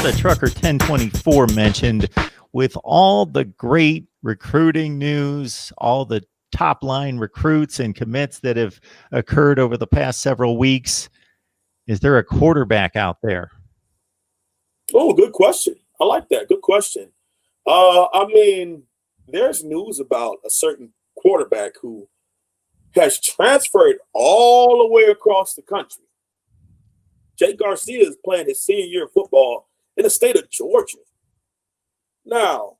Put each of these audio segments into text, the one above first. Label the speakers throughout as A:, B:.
A: Florida Trucker 1024 mentioned, with all the great recruiting news, all the top line recruits and commits that have occurred over the past several weeks, is there a quarterback out there?
B: Oh, good question. I like that. Good question. There's news about a certain quarterback who has transferred all the way across the country. Jake Garcia is playing his senior year of football in the state of Georgia. Now,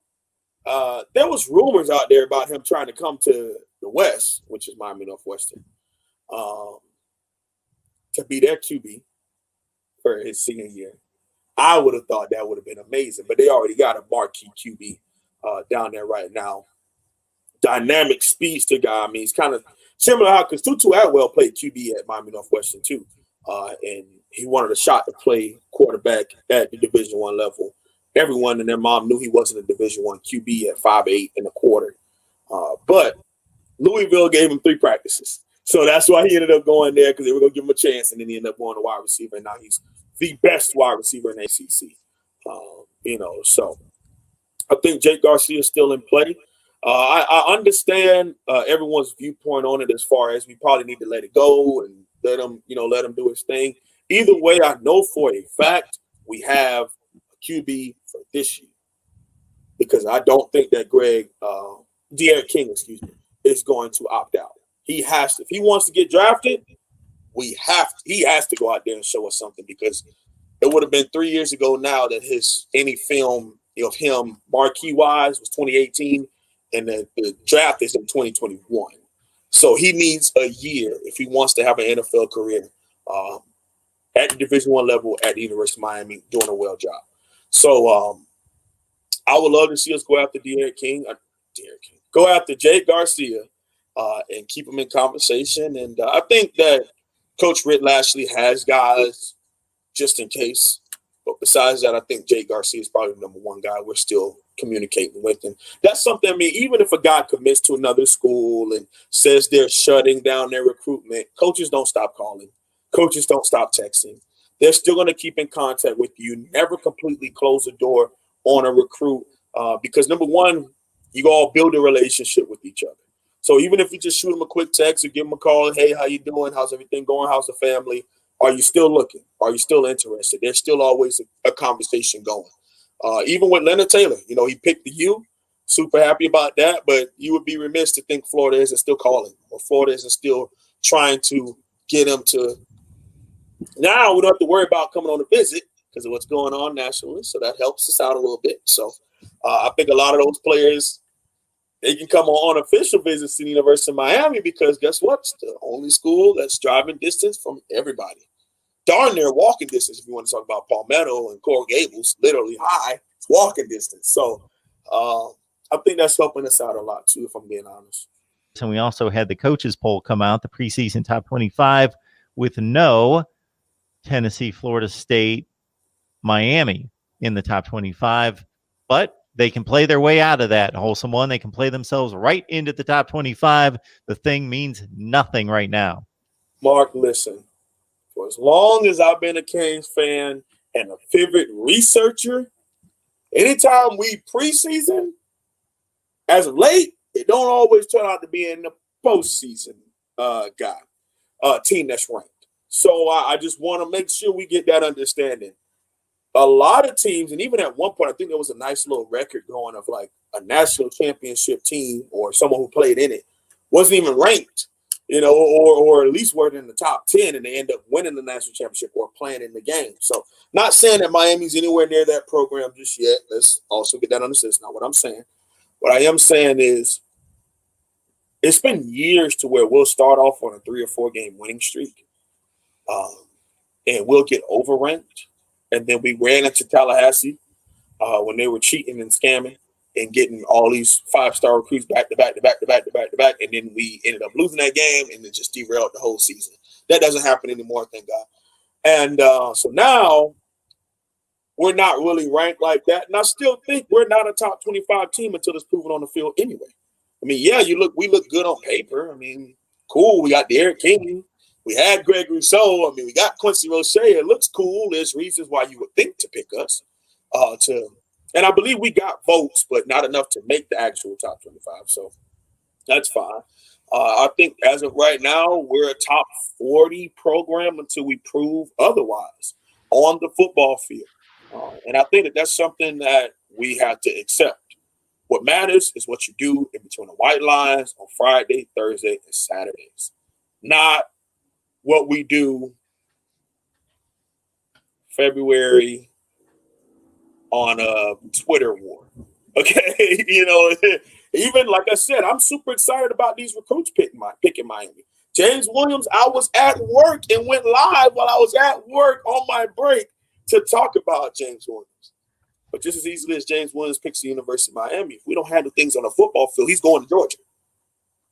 B: there was rumors out there about him trying to come to the West, which is Miami Northwestern, to be their QB for his senior year. I would have thought that would have been amazing, but they already got a marquee QB down there right now. Dynamic speedster guy. I mean, he's kind of similar how because Tutu Atwell played QB at Miami Northwestern too, and he wanted a shot to play quarterback at the Division I level. Everyone and their mom knew he wasn't a Division I QB at 5'8" and a quarter, but Louisville gave him 3 practices, so that's why he ended up going there because they were going to give him a chance, and then he ended up going to wide receiver, and now he's the best wide receiver in ACC. So I think Jake Garcia is still in play. I understand everyone's viewpoint on it as far as we probably need to let it go and let him do his thing. Either way, I know for a fact we have a QB for this year because I don't think that De'Aaron King, is going to opt out. He has to. If he wants to get drafted, he has to go out there and show us something because it would have been 3 years ago now that any film of him marquee-wise was 2018. And the draft is in 2021. So he needs a year if he wants to have an NFL career at the Division I level at the University of Miami doing a well job. So I would love to see us go after go after Jake Garcia and keep him in conversation. And I think that Coach Ritt Lashley has guys just in case. But besides that, I think Jake Garcia is probably the number one guy we're still communicating with. And that's something, even if a guy commits to another school and says they're shutting down their recruitment, coaches don't stop calling. Coaches don't stop texting. They're still going to keep in contact with you. Never completely close the door on a recruit because, number one, you all build a relationship with each other. So even if you just shoot them a quick text or give them a call, hey, how you doing? How's everything going? How's the family? Are you still looking? Are you still interested? There's still always a conversation going. Even with Leonard Taylor, he picked the U. Super happy about that. But you would be remiss to think Florida isn't still calling or Florida isn't still trying to get him to. Now we don't have to worry about coming on a visit because of what's going on nationally. So that helps us out a little bit. So I think a lot of those players, they can come on unofficial visits to the University of Miami because guess what? It's the only school that's driving distance from everybody. Darn near walking distance if you want to talk about Palmetto and Coral Gables, literally high, it's walking distance. So I think that's helping us out a lot too, if I'm being honest.
A: And we also had the coaches poll come out, the preseason top 25, with no Tennessee, Florida State, Miami in the top 25. But they can play their way out of that. Wholesome one, they can play themselves right into the top 25. The thing means nothing right now.
B: Mark, listen. For as long as I've been a Canes fan and a favorite researcher, anytime we preseason, as of late, it don't always turn out to be in the postseason team that's ranked. So I just want to make sure we get that understanding. A lot of teams, and even at one point, I think there was a nice little record going of like a national championship team or someone who played in it wasn't even ranked. Or at least weren't in the top 10 and they end up winning the national championship or playing in the game. So not saying that Miami's anywhere near that program just yet. Let's also get that understood. It's not what I'm saying. What I am saying is it's been years to where we'll start off on a 3 or 4 game winning streak and we'll get overranked. And then we ran into Tallahassee when they were cheating and scamming and getting all these 5-star recruits back to back. And then we ended up losing that game and it just derailed the whole season. That doesn't happen anymore, thank God. And so now we're not really ranked like that. And I still think we're not a top 25 team until it's proven on the field anyway. We look good on paper. Cool. We got De'Aaron King. We had Greg Rousseau. We got Quincy Roche. It looks cool. There's reasons why you would think to pick us. And I believe we got votes, but not enough to make the actual top 25. So that's fine. I think as of right now, we're a top 40 program until we prove otherwise on the football field. And I think that that's something that we have to accept. What matters is what you do in between the white lines on Friday, Thursday, and Saturdays, not what we do February on a Twitter war. Okay, even like I said, I'm super excited about these recruits picking Miami. James Williams, I was at work and went live while I was at work on my break to talk about James Williams. But just as easily as James Williams picks the University of Miami, if we don't handle things on the football field, he's going to Georgia.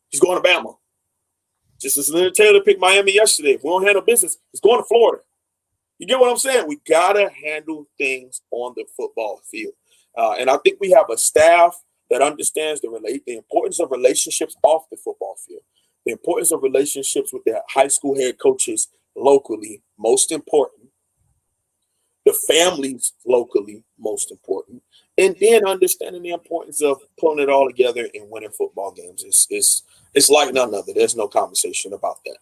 B: He's going to Bama. Just as Leonard Taylor picked Miami yesterday, if we don't handle business, he's going to Florida. You get what I'm saying? We got to handle things on the football field. And I think we have a staff that understands the importance of relationships off the football field, the importance of relationships with their high school head coaches locally, most important, the families locally, most important, and then understanding the importance of pulling it all together and winning football games. It's like none other. There's no conversation about that.